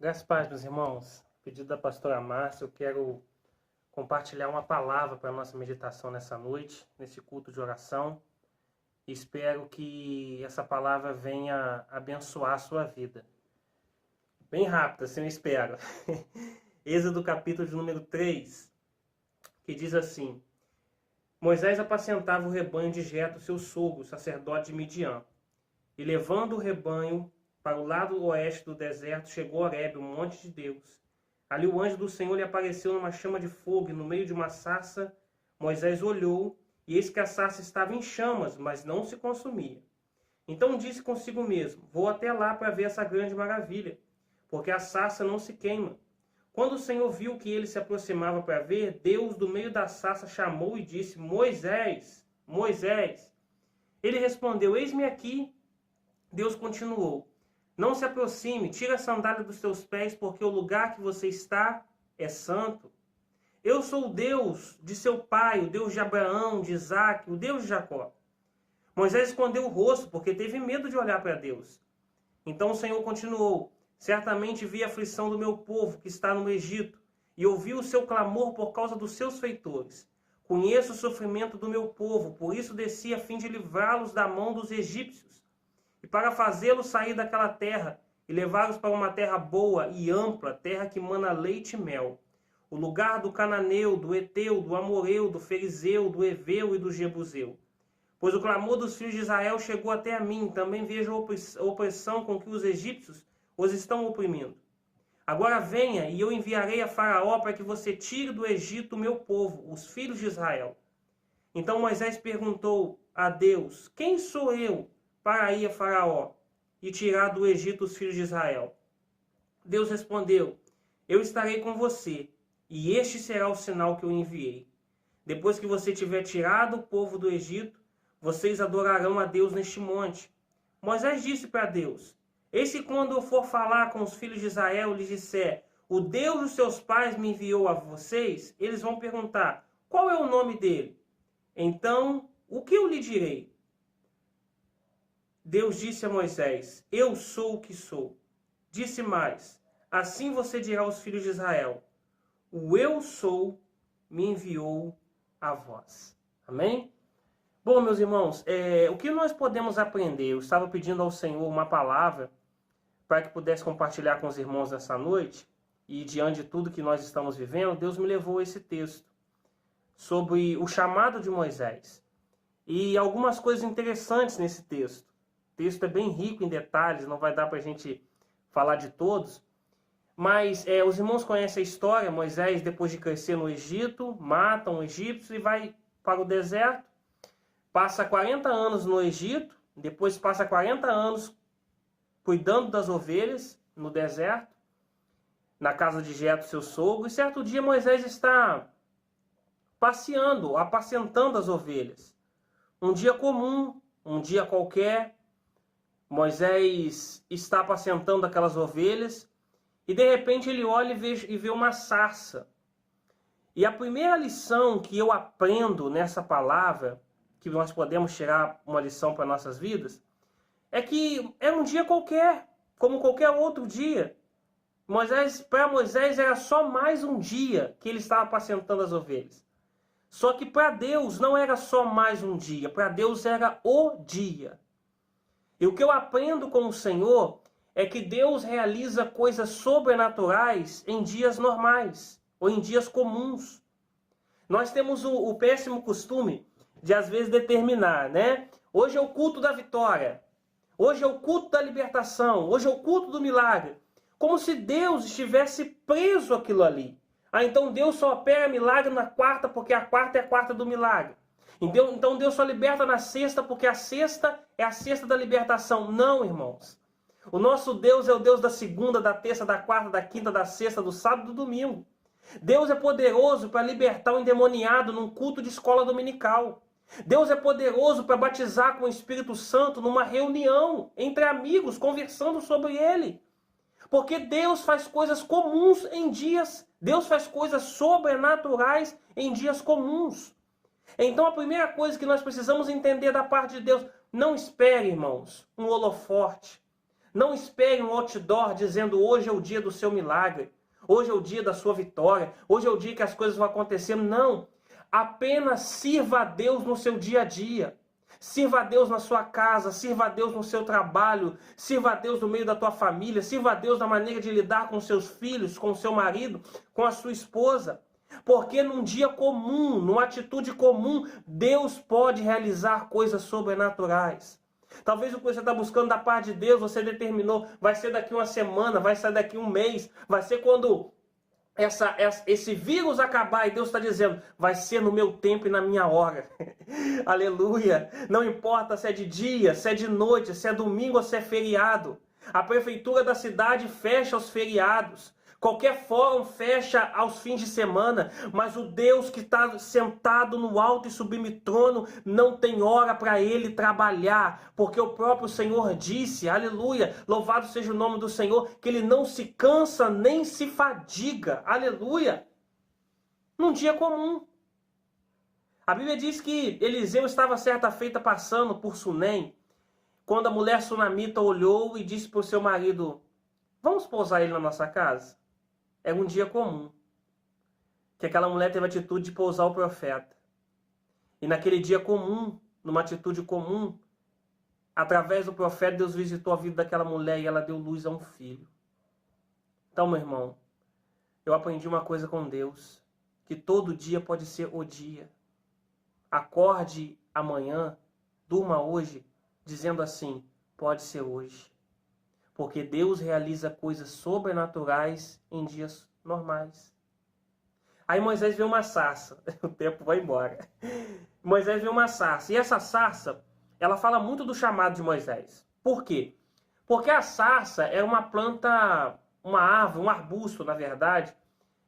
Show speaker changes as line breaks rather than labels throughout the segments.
Graças a Deus, meus irmãos. Pedido da pastora Márcia, eu quero compartilhar uma palavra para a nossa meditação nessa noite, nesse culto de oração. E espero que essa palavra venha abençoar a sua vida. Bem rápido, assim eu espero. Êxodo capítulo de número 3, que diz assim: Moisés apacentava o rebanho de Jetro, seu sogro, sacerdote de Midian. E levando o rebanho para o lado oeste do deserto, chegou a Horebe, o monte de Deus. Ali o anjo do Senhor lhe apareceu numa chama de fogo, e no meio de uma sarça. Moisés olhou, e eis que a sarça estava em chamas, mas não se consumia. Então disse consigo mesmo: Vou até lá para ver essa grande maravilha, porque a sarça não se queima. Quando o Senhor viu que ele se aproximava para ver, Deus do meio da sarça chamou e disse: Moisés, Moisés. Ele respondeu: Eis-me aqui. Deus continuou: Não se aproxime, tira a sandália dos teus pés, porque o lugar que você está é santo. Eu sou o Deus de seu pai, o Deus de Abraão, de Isaque, o Deus de Jacó. Moisés escondeu o rosto, porque teve medo de olhar para Deus. Então o Senhor continuou: Certamente vi a aflição do meu povo que está no Egito, e ouvi o seu clamor por causa dos seus feitores. Conheço o sofrimento do meu povo, por isso desci a fim de livrá-los da mão dos egípcios, e para fazê-los sair daquela terra, e levá-los para uma terra boa e ampla, terra que mana leite e mel, o lugar do cananeu, do eteu, do amoreu, do ferizeu, do heveu e do jebuseu. Pois o clamor dos filhos de Israel chegou até a mim, também vejo a opressão com que os egípcios os estão oprimindo. Agora venha, e eu enviarei a Faraó para que você tire do Egito o meu povo, os filhos de Israel. Então Moisés perguntou a Deus: Quem sou eu para ir a Faraó e tirar do Egito os filhos de Israel? Deus respondeu: Eu estarei com você, e este será o sinal que eu enviei. Depois que você tiver tirado o povo do Egito, vocês adorarão a Deus neste monte. Moisés disse para Deus: Eis que quando eu for falar com os filhos de Israel, lhes disser: O Deus dos seus pais me enviou a vocês, eles vão perguntar: Qual é o nome dele? Então, o que eu lhe direi? Deus disse a Moisés: Eu sou o que sou. Disse mais: Assim você dirá aos filhos de Israel: O eu sou me enviou a vós. Amém? Bom, meus irmãos, o que nós podemos aprender? Eu estava pedindo ao Senhor uma palavra para que pudesse compartilhar com os irmãos nessa noite, e diante de tudo que nós estamos vivendo, Deus me levou a esse texto sobre o chamado de Moisés. E algumas coisas interessantes nesse texto. O texto é bem rico em detalhes, não vai dar para a gente falar de todos. Mas os irmãos conhecem a história. Moisés, depois de crescer no Egito, mata um egípcio e vai para o deserto. Passa 40 anos no Egito, depois passa 40 anos cuidando das ovelhas no deserto, na casa de Jetro, seu sogro. E certo dia Moisés está passeando, apacentando as ovelhas. Um dia comum, um dia qualquer, Moisés está apacentando aquelas ovelhas e de repente ele olha e vê uma sarça. E a primeira lição que eu aprendo nessa palavra, que nós podemos tirar uma lição para nossas vidas, é que é um dia qualquer, como qualquer outro dia. Para Moisés era só mais um dia que ele estava apacentando as ovelhas. Só que para Deus não era só mais um dia, para Deus era o dia. E o que eu aprendo com o Senhor é que Deus realiza coisas sobrenaturais em dias normais ou em dias comuns. Nós temos o péssimo costume de às vezes determinar, né? Hoje é o culto da vitória, hoje é o culto da libertação, hoje é o culto do milagre. Como se Deus estivesse preso àquilo ali. Então Deus só opera milagre na quarta, porque a quarta é a quarta do milagre. Então Deus só liberta na sexta, porque a sexta é a sexta da libertação. Não, irmãos. O nosso Deus é o Deus da segunda, da terça, da quarta, da quinta, da sexta, do sábado e do domingo. Deus é poderoso para libertar o endemoniado num culto de escola dominical. Deus é poderoso para batizar com o Espírito Santo numa reunião entre amigos, conversando sobre ele. Porque Deus faz coisas comuns em dias, Deus faz coisas sobrenaturais em dias comuns. Então a primeira coisa que nós precisamos entender da parte de Deus: não espere, irmãos, um holofote. Não espere um outdoor dizendo hoje é o dia do seu milagre. Hoje é o dia da sua vitória. Hoje é o dia que as coisas vão acontecer. Não. Apenas sirva a Deus no seu dia a dia. Sirva a Deus na sua casa, sirva a Deus no seu trabalho, sirva a Deus no meio da tua família, sirva a Deus na maneira de lidar com seus filhos, com o seu marido, com a sua esposa. Porque num dia comum, numa atitude comum, Deus pode realizar coisas sobrenaturais. Talvez o que você está buscando da parte de Deus, você determinou, vai ser daqui uma semana, vai ser daqui um mês, vai ser quando esse vírus acabar, e Deus está dizendo, vai ser no meu tempo e na minha hora. Aleluia! Não importa se é de dia, se é de noite, se é domingo ou se é feriado. A prefeitura da cidade fecha os feriados. Qualquer fórum fecha aos fins de semana, mas o Deus que está sentado no alto e sublime trono não tem hora para ele trabalhar, porque o próprio Senhor disse, aleluia, louvado seja o nome do Senhor, que ele não se cansa nem se fadiga, aleluia, num dia comum. A Bíblia diz que Eliseu estava certa feita passando por Sunem, quando a mulher sunamita olhou e disse para o seu marido, vamos pousar ele na nossa casa? Era um dia comum, que aquela mulher teve a atitude de pousar o profeta. E naquele dia comum, numa atitude comum, através do profeta, Deus visitou a vida daquela mulher e ela deu luz a um filho. Então, meu irmão, eu aprendi uma coisa com Deus, que todo dia pode ser o dia. Acorde amanhã, durma hoje, dizendo assim, pode ser hoje. Porque Deus realiza coisas sobrenaturais em dias normais. Aí Moisés vê uma sarça. O tempo vai embora. Moisés vê uma sarça. E essa sarça, ela fala muito do chamado de Moisés. Por quê? Porque a sarça é uma planta, uma árvore, um arbusto, na verdade,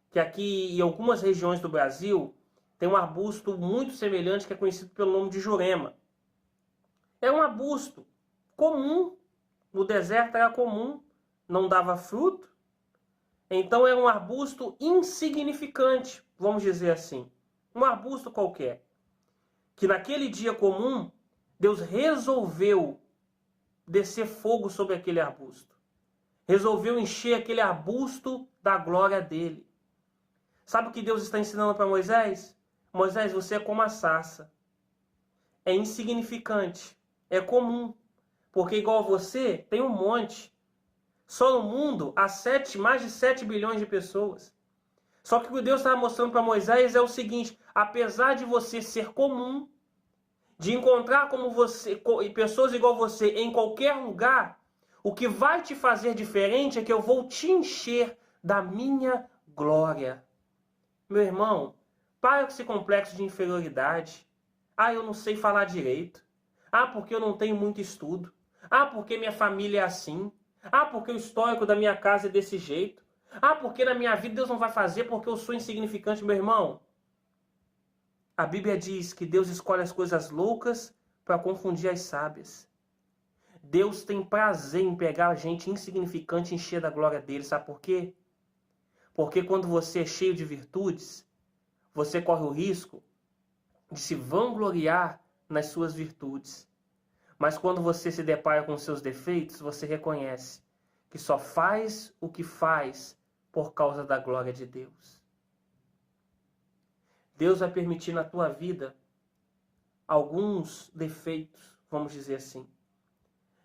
que aqui em algumas regiões do Brasil tem um arbusto muito semelhante que é conhecido pelo nome de jurema. É um arbusto comum. No deserto era comum, não dava fruto. Então era um arbusto insignificante, vamos dizer assim. Um arbusto qualquer. Que naquele dia comum, Deus resolveu descer fogo sobre aquele arbusto. Resolveu encher aquele arbusto da glória dele. Sabe o que Deus está ensinando para Moisés? Moisés, você é como a sarça. É insignificante, é comum. Porque igual a você, tem um monte. Só no mundo há mais de 7 bilhões de pessoas. Só que o que Deus estava mostrando para Moisés é o seguinte, apesar de você ser comum, de encontrar como você, pessoas igual você em qualquer lugar, o que vai te fazer diferente é que eu vou te encher da minha glória. Meu irmão, para com esse complexo de inferioridade. Ah, eu não sei falar direito. Ah, porque eu não tenho muito estudo. Ah, porque minha família é assim. Ah, porque o histórico da minha casa é desse jeito. Ah, porque na minha vida Deus não vai fazer porque eu sou insignificante, meu irmão. A Bíblia diz que Deus escolhe as coisas loucas para confundir as sábias. Deus tem prazer em pegar a gente insignificante e encher da glória dele. Sabe por quê? Porque quando você é cheio de virtudes, você corre o risco de se vangloriar nas suas virtudes. Mas quando você se depara com seus defeitos, você reconhece que só faz o que faz por causa da glória de Deus. Deus vai permitir na tua vida alguns defeitos, vamos dizer assim.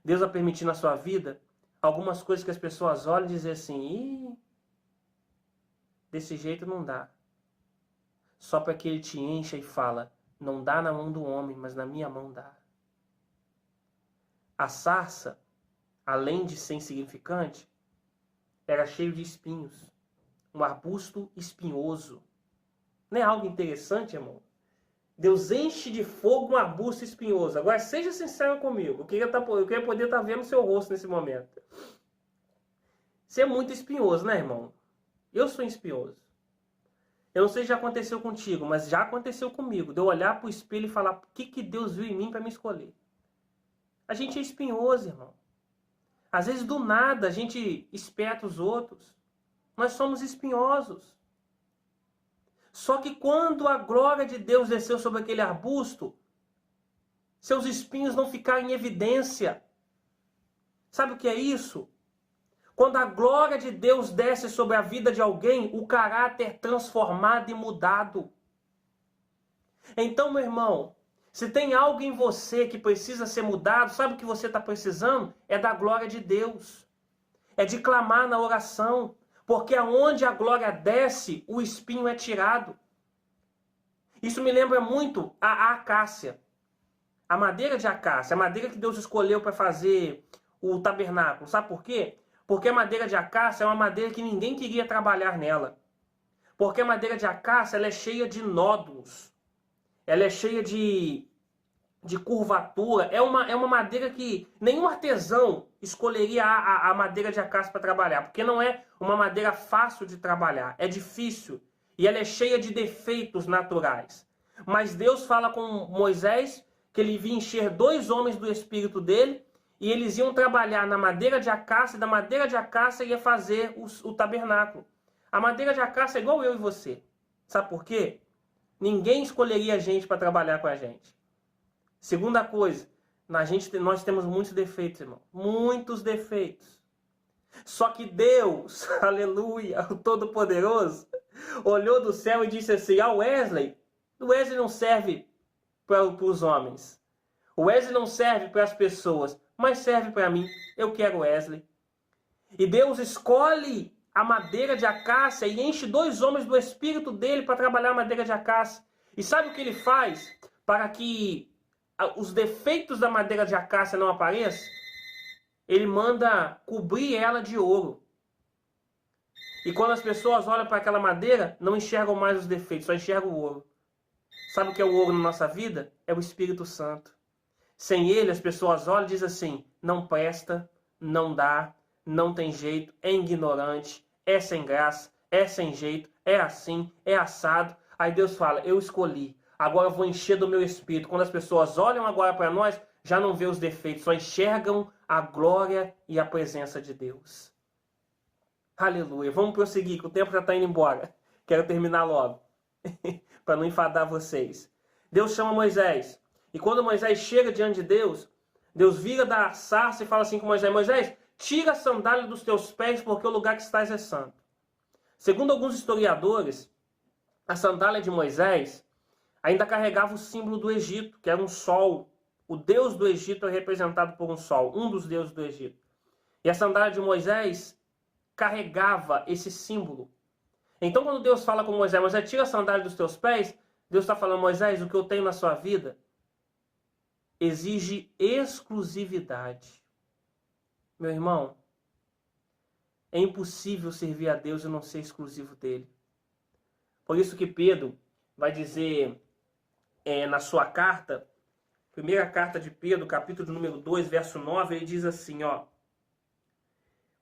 Deus vai permitir na sua vida algumas coisas que as pessoas olham e dizem assim, desse jeito não dá. Só para que ele te encha e fala, não dá na mão do homem, mas na minha mão dá. A sarça, além de ser insignificante, era cheio de espinhos. Um arbusto espinhoso. Não é algo interessante, irmão? Deus enche de fogo um arbusto espinhoso. Agora, seja sincero comigo. Eu queria poder estar vendo o seu rosto nesse momento. Você é muito espinhoso, né, irmão? Eu sou espinhoso. Eu não sei se já aconteceu contigo, mas já aconteceu comigo. De eu olhar para o espelho e falar, o que Deus viu em mim para me escolher? A gente é espinhoso, irmão. Às vezes, do nada, a gente espeta os outros. Nós somos espinhosos. Só que quando a glória de Deus desceu sobre aquele arbusto, seus espinhos não ficaram em evidência. Sabe o que é isso? Quando a glória de Deus desce sobre a vida de alguém, o caráter é transformado e mudado. Então, meu irmão, se tem algo em você que precisa ser mudado, sabe o que você está precisando? É da glória de Deus. É de clamar na oração. Porque aonde a glória desce, o espinho é tirado. Isso me lembra muito a acácia. A madeira de acácia, a madeira que Deus escolheu para fazer o tabernáculo. Sabe por quê? Porque a madeira de acácia é uma madeira que ninguém queria trabalhar nela. Porque a madeira de acácia ela é cheia de nódulos. Ela é cheia de curvatura. É uma madeira que nenhum artesão escolheria a madeira de acácia para trabalhar. Porque não é uma madeira fácil de trabalhar. É difícil. E ela é cheia de defeitos naturais. Mas Deus fala com Moisés que ele ia encher 2 homens do espírito dele e eles iam trabalhar na madeira de acácia e da madeira de acácia ia fazer o tabernáculo. A madeira de acácia é igual eu e você. Sabe por quê? Ninguém escolheria a gente para trabalhar com a gente. Segunda coisa, nós temos muitos defeitos, irmão. Muitos defeitos. Só que Deus, aleluia, o Todo-Poderoso, olhou do céu e disse assim, Wesley não serve para os homens. O Wesley não serve para as pessoas, mas serve para mim. Eu quero Wesley. E Deus escolhe a madeira de acácia e enche 2 homens do espírito dele para trabalhar a madeira de acácia. E sabe o que ele faz para que os defeitos da madeira de acácia não apareçam? Ele manda cobrir ela de ouro. E quando as pessoas olham para aquela madeira, não enxergam mais os defeitos, só enxergam o ouro. Sabe o que é o ouro na nossa vida? É o Espírito Santo. Sem ele, as pessoas olham e dizem assim, não presta, não dá, não tem jeito, é ignorante, é sem graça, é sem jeito, é assim, é assado. Aí Deus fala, eu escolhi, agora eu vou encher do meu Espírito. Quando as pessoas olham agora para nós, já não vê os defeitos, só enxergam a glória e a presença de Deus. Aleluia. Vamos prosseguir, que o tempo já está indo embora. Quero terminar logo, para não enfadar vocês. Deus chama Moisés. E quando Moisés chega diante de Deus, Deus vira da sarça e fala assim com Moisés, Moisés, tira a sandália dos teus pés, porque o lugar que estás é santo. Segundo alguns historiadores, a sandália de Moisés ainda carregava o símbolo do Egito, que era um sol. O Deus do Egito é representado por um sol, um dos deuses do Egito. E a sandália de Moisés carregava esse símbolo. Então quando Deus fala com Moisés, Moisés, tira a sandália dos teus pés, Deus está falando, Moisés, o que eu tenho na sua vida exige exclusividade. Meu irmão, é impossível servir a Deus e não ser exclusivo dele. Por isso que Pedro vai dizer na sua carta, primeira carta de Pedro, capítulo número 2, verso 9, ele diz assim,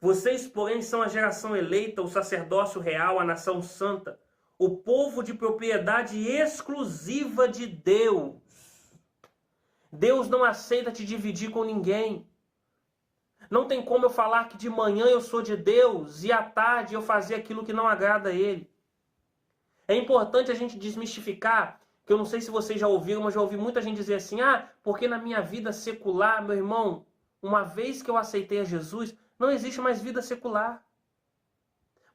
vocês, porém, são a geração eleita, o sacerdócio real, a nação santa, o povo de propriedade exclusiva de Deus. Deus não aceita te dividir com ninguém. Não tem como eu falar que de manhã eu sou de Deus e à tarde eu fazer aquilo que não agrada a Ele. É importante a gente desmistificar, que eu não sei se vocês já ouviram, mas já ouvi muita gente dizer assim, porque na minha vida secular, meu irmão, uma vez que eu aceitei a Jesus, não existe mais vida secular.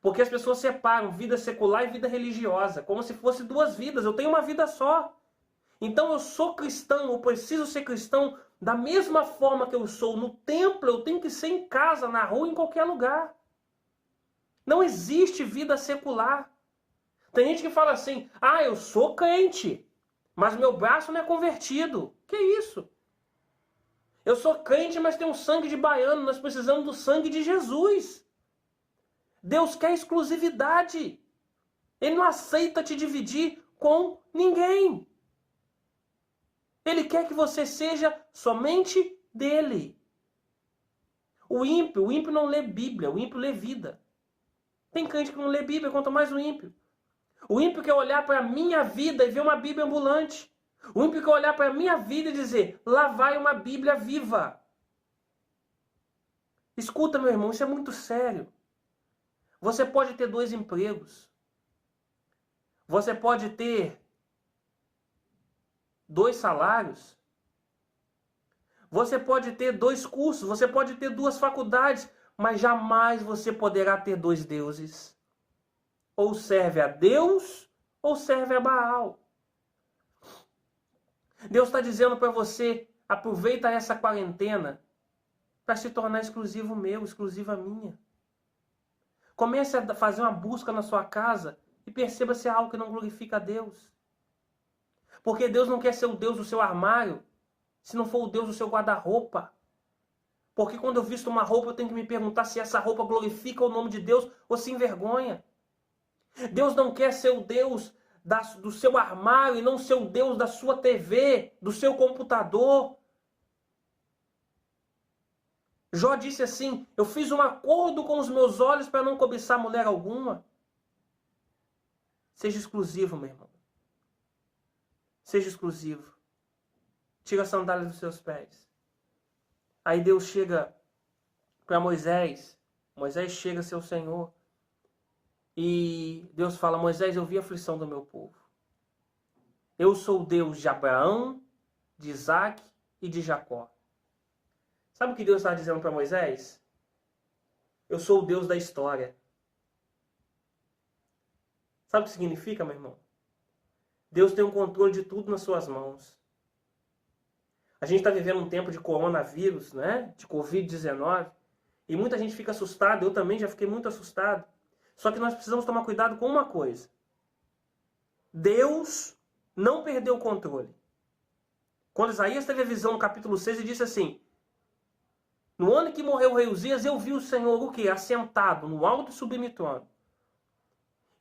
Porque as pessoas separam vida secular e vida religiosa, como se fosse 2 vidas. Eu tenho uma vida só. Então eu sou cristão, eu preciso ser cristão da mesma forma que eu sou no templo, eu tenho que ser em casa, na rua, em qualquer lugar. Não existe vida secular. Tem gente que fala assim, eu sou crente, mas meu braço não é convertido. Que isso? Eu sou crente, mas tenho sangue de baiano, nós precisamos do sangue de Jesus. Deus quer exclusividade. Ele não aceita te dividir com ninguém. Ele quer que você seja somente dele. O ímpio não lê Bíblia, o ímpio lê vida. Tem crente que não lê Bíblia, quanto mais o ímpio. O ímpio quer olhar para a minha vida e ver uma Bíblia ambulante. O ímpio quer olhar para a minha vida e dizer, lá vai uma Bíblia viva. Escuta, meu irmão, isso é muito sério. Você pode ter 2 empregos. Você pode ter 2 salários. Você pode ter 2 cursos, você pode ter 2 faculdades, mas jamais você poderá ter 2 deuses. Ou serve a Deus, ou serve a Baal. Deus está dizendo para você, aproveita essa quarentena para se tornar exclusivo meu, exclusiva minha. Comece a fazer uma busca na sua casa e perceba se é algo que não glorifica a Deus. Porque Deus não quer ser o Deus do seu armário, se não for o Deus do seu guarda-roupa. Porque quando eu visto uma roupa, eu tenho que me perguntar se essa roupa glorifica o nome de Deus ou se envergonha. Deus não quer ser o Deus do seu armário e não ser o Deus da sua TV, do seu computador. Jó disse assim, eu fiz um acordo com os meus olhos para não cobiçar mulher alguma. Seja exclusivo, meu irmão. Seja exclusivo. Tira a sandália dos seus pés. Aí Deus chega para Moisés. Moisés chega a seu Senhor. E Deus fala, Moisés, eu vi a aflição do meu povo. Eu sou o Deus de Abraão, de Isaac e de Jacó. Sabe o que Deus está dizendo para Moisés? Eu sou o Deus da história. Sabe o que significa, meu irmão? Deus tem o controle de tudo nas suas mãos. A gente está vivendo um tempo de coronavírus, né? De Covid-19. E muita gente fica assustada. Eu também já fiquei muito assustado. Só que nós precisamos tomar cuidado com uma coisa. Deus não perdeu o controle. Quando Isaías teve a visão no capítulo 6, ele disse assim, no ano que morreu o rei Uzias, eu vi o Senhor o quê? Assentado no alto e sublime trono.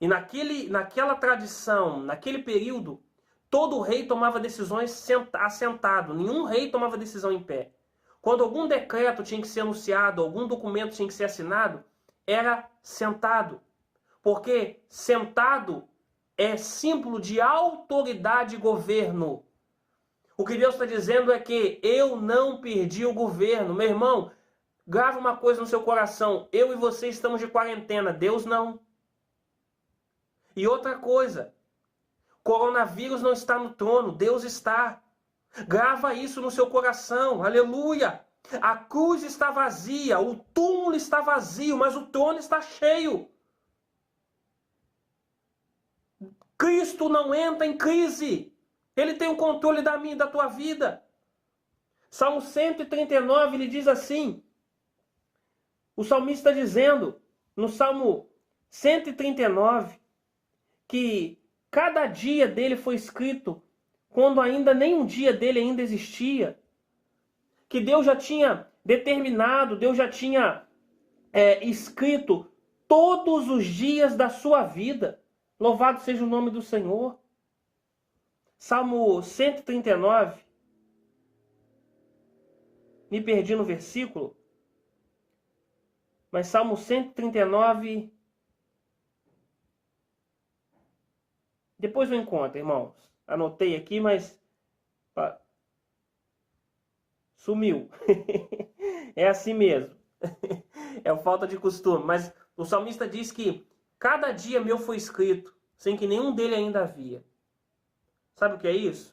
E naquela tradição, naquele período, todo rei tomava decisões assentado. Nenhum rei tomava decisão em pé. Quando algum decreto tinha que ser anunciado, algum documento tinha que ser assinado, era sentado. Porque sentado é símbolo de autoridade e governo. O que Deus está dizendo é que eu não perdi o governo. Meu irmão, grava uma coisa no seu coração. Eu e você estamos de quarentena. Deus não. E outra coisa. Coronavírus não está no trono. Deus está. Grava isso no seu coração. Aleluia. A cruz está vazia. O túmulo está vazio. Mas o trono está cheio. Cristo não entra em crise. Ele tem o controle da minha e da tua vida. Salmo 139, ele diz assim. O salmista está dizendo, no Salmo 139, que cada dia dele foi escrito quando ainda nem um dia dele ainda existia. Que Deus já tinha determinado, Deus já tinha escrito todos os dias da sua vida. Louvado seja o nome do Senhor. Salmo 139. Me perdi no versículo. Mas Salmo 139. Depois eu encontro, irmãos. Anotei aqui, mas sumiu. É assim mesmo. É falta de costume. Mas o salmista diz que cada dia meu foi escrito, sem que nenhum dele ainda havia. Sabe o que é isso?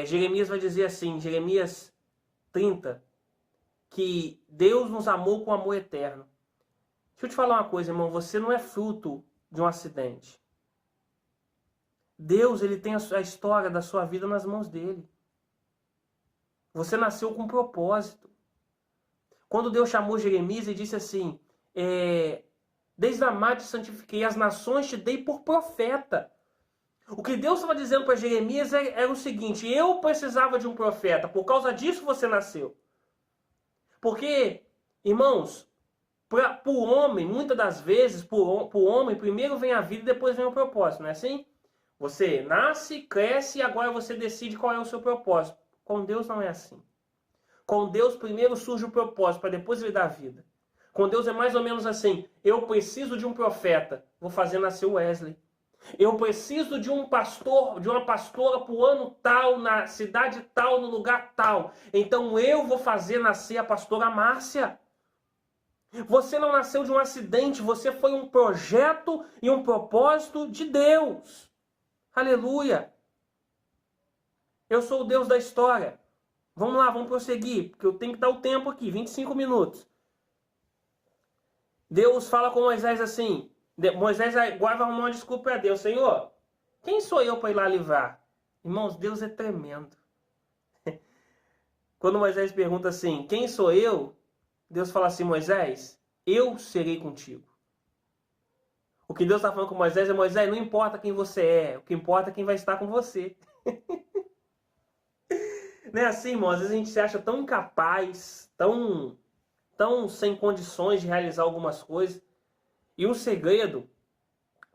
Jeremias vai dizer assim, Jeremias 30, que Deus nos amou com amor eterno. Deixa eu te falar uma coisa, irmão. Você não é fruto de um acidente. Deus, ele tem a história da sua vida nas mãos dele. Você nasceu com um propósito. Quando Deus chamou Jeremias, ele disse assim, desde a mar te santifiquei, as nações te dei por profeta. O que Deus estava dizendo para Jeremias era o seguinte, eu precisava de um profeta, por causa disso você nasceu. Porque, irmãos, para o homem, muitas das vezes, para o homem, primeiro vem a vida e depois vem o propósito, não é assim? Você nasce, cresce e agora você decide qual é o seu propósito. Com Deus não é assim. Com Deus primeiro surge o propósito, para depois vir a vida. Com Deus é mais ou menos assim, eu preciso de um profeta, vou fazer nascer o Wesley. Eu preciso de um pastor, de uma pastora para o ano tal, na cidade tal, no lugar tal. Então eu vou fazer nascer a pastora Márcia. Você não nasceu de um acidente, você foi um projeto e um propósito de Deus. Aleluia. Eu sou o Deus da história. Vamos lá, vamos prosseguir, porque eu tenho que dar o tempo aqui, 25 minutos. Deus fala com Moisés assim, Moisés agora vai arrumar uma desculpa para Deus. Senhor, quem sou eu para ir lá livrar? Irmãos, Deus é tremendo. Quando Moisés pergunta assim, quem sou eu? Deus fala assim, Moisés, eu serei contigo. O que Deus está falando com Moisés é, Moisés, não importa quem você é, o que importa é quem vai estar com você. Não é assim, irmão? Às vezes a gente se acha tão incapaz, tão sem condições de realizar algumas coisas. E o segredo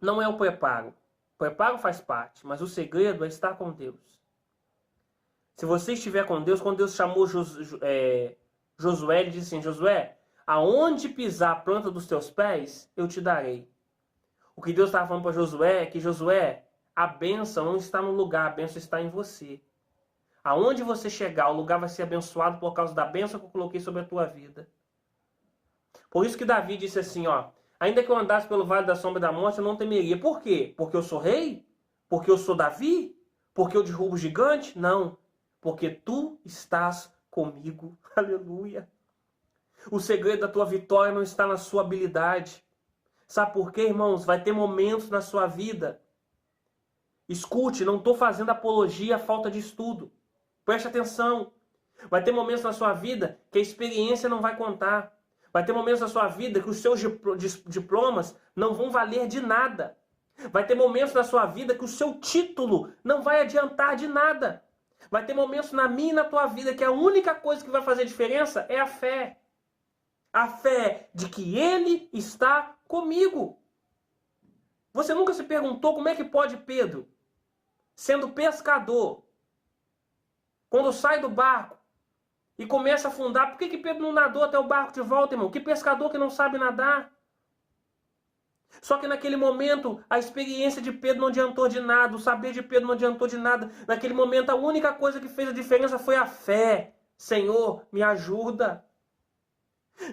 não é o preparo. O preparo faz parte, mas o segredo é estar com Deus. Se você estiver com Deus, quando Deus chamou Josué, ele disse assim, Josué, aonde pisar a planta dos teus pés, eu te darei. O que Deus estava falando para Josué é que, Josué, a bênção não está no lugar, a bênção está em você. Aonde você chegar, o lugar vai ser abençoado por causa da bênção que eu coloquei sobre a tua vida. Por isso que Davi disse assim, ó, ainda que eu andasse pelo vale da sombra da morte, eu não temeria. Por quê? Porque eu sou rei? Porque eu sou Davi? Porque eu derrubo gigante? Não. Porque tu estás comigo. Aleluia. O segredo da tua vitória não está na sua habilidade. Sabe por quê, irmãos? Vai ter momentos na sua vida. Escute, não estou fazendo apologia à falta de estudo. Preste atenção. Vai ter momentos na sua vida que a experiência não vai contar. Vai ter momentos na sua vida que os seus diplomas não vão valer de nada. Vai ter momentos na sua vida que o seu título não vai adiantar de nada. Vai ter momentos na minha e na tua vida que a única coisa que vai fazer diferença é a fé. A fé de que Ele está comigo. Você nunca se perguntou como é que pode Pedro, sendo pescador, quando sai do barco e começa a afundar, por que Pedro não nadou até o barco de volta, irmão? Que pescador que não sabe nadar? Só que naquele momento, a experiência de Pedro não adiantou de nada, o saber de Pedro não adiantou de nada. Naquele momento, a única coisa que fez a diferença foi a fé. Senhor, me ajuda.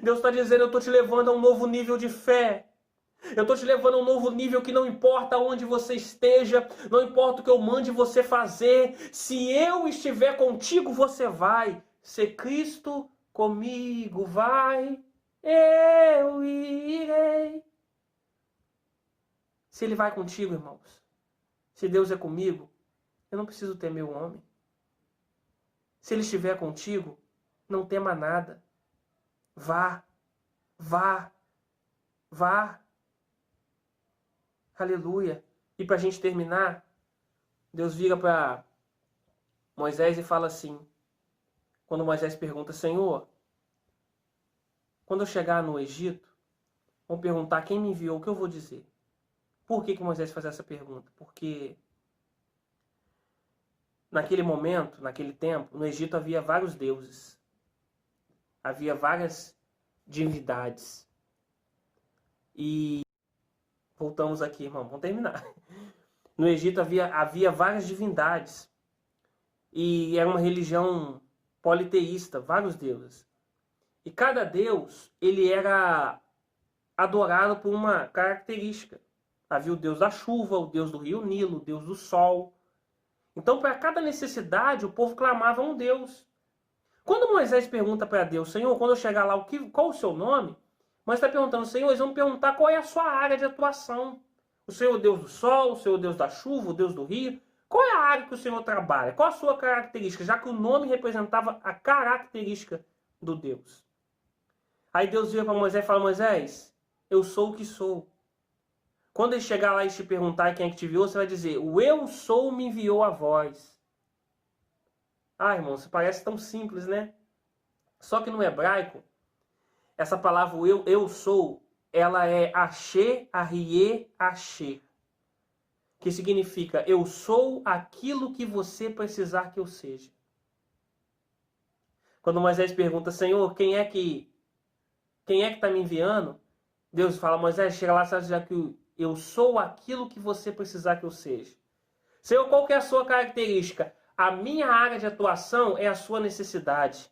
Deus está dizendo, eu estou te levando a um novo nível de fé. Eu estou te levando a um novo nível que não importa onde você esteja, não importa o que eu mande você fazer, se eu estiver contigo, você vai. Se Cristo comigo vai, eu irei. Se Ele vai contigo, irmãos, se Deus é comigo, eu não preciso temer o homem. Se Ele estiver contigo, não tema nada. Vá, vá, vá. Aleluia. E para a gente terminar, Deus vira para Moisés e fala assim, quando Moisés pergunta, Senhor, quando eu chegar no Egito, vão perguntar quem me enviou, o que eu vou dizer? Por que Moisés faz essa pergunta? Porque naquele momento, naquele tempo, no Egito havia vários deuses. Havia várias divindades. E voltamos aqui, irmão, vamos terminar. No Egito havia várias divindades. E era uma religião politeísta, vários deuses. E cada deus, ele era adorado por uma característica. Havia o deus da chuva, o deus do rio Nilo, o deus do sol. Então, para cada necessidade, o povo clamava a um deus. Quando Moisés pergunta para Deus, Senhor, quando eu chegar lá, qual o seu nome? Moisés está perguntando, Senhor, eles vão perguntar qual é a sua área de atuação. O Senhor é o Deus do sol, o Senhor é o Deus da chuva, o Deus do rio. Qual é a área que o Senhor trabalha? Qual a sua característica? Já que o nome representava a característica do Deus. Aí Deus vira para Moisés e fala, Moisés, eu sou o que sou. Quando ele chegar lá e te perguntar quem é que te enviou, você vai dizer, o eu sou me enviou a vós. Ah, irmão, isso parece tão simples, né? Só que no hebraico, essa palavra eu sou, ela é Asher, Arie, Asher. Que significa, eu sou aquilo que você precisar que eu seja. Quando Moisés pergunta, Senhor, quem é que está me enviando? Deus fala, Moisés, chega lá, sabe já que eu sou aquilo que você precisar que eu seja. Senhor, qual que é a sua característica? A minha área de atuação é a sua necessidade.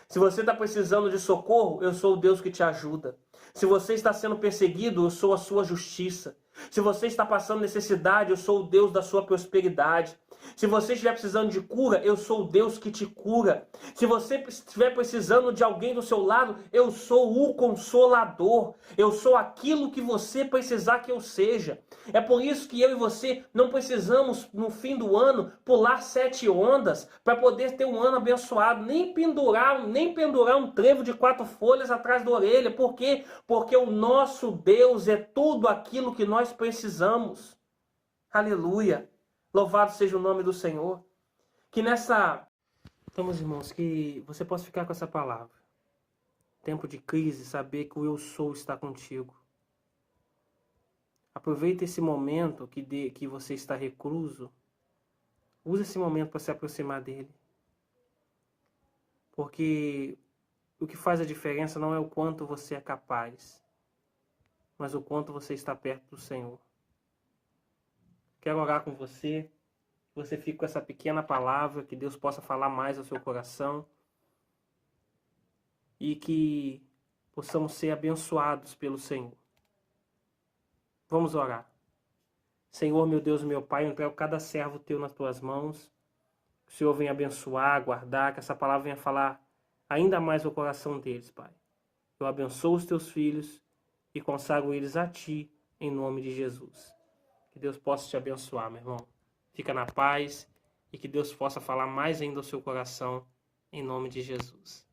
Se você está precisando de socorro, eu sou o Deus que te ajuda. Se você está sendo perseguido, eu sou a sua justiça. Se você está passando necessidade, eu sou o Deus da sua prosperidade. Se você estiver precisando de cura, eu sou o Deus que te cura. Se você estiver precisando de alguém do seu lado, eu sou o Consolador. Eu sou aquilo que você precisar que eu seja. É por isso que eu e você não precisamos, no fim do ano, pular 7 ondas para poder ter um ano abençoado. Nem pendurar um trevo de 4 folhas atrás da orelha. Por quê? Porque o nosso Deus é tudo aquilo que nós precisamos. Aleluia. Louvado seja o nome do Senhor. Que nessa... Então, meus irmãos, que você possa ficar com essa palavra. Tempo de crise, saber que o eu sou está contigo. Aproveita esse momento que você está recluso. Use esse momento para se aproximar dele. Porque o que faz a diferença não é o quanto você é capaz, mas o quanto você está perto do Senhor. Quero orar com você, que você fique com essa pequena palavra, que Deus possa falar mais ao seu coração e que possamos ser abençoados pelo Senhor. Vamos orar. Senhor, meu Deus, meu Pai, eu entrego cada servo teu nas tuas mãos. Que o Senhor venha abençoar, guardar, que essa palavra venha falar ainda mais ao coração deles, Pai. Eu abençoo os teus filhos e consagro eles a ti, em nome de Jesus. Que Deus possa te abençoar, meu irmão. Fica na paz e que Deus possa falar mais ainda ao seu coração, em nome de Jesus.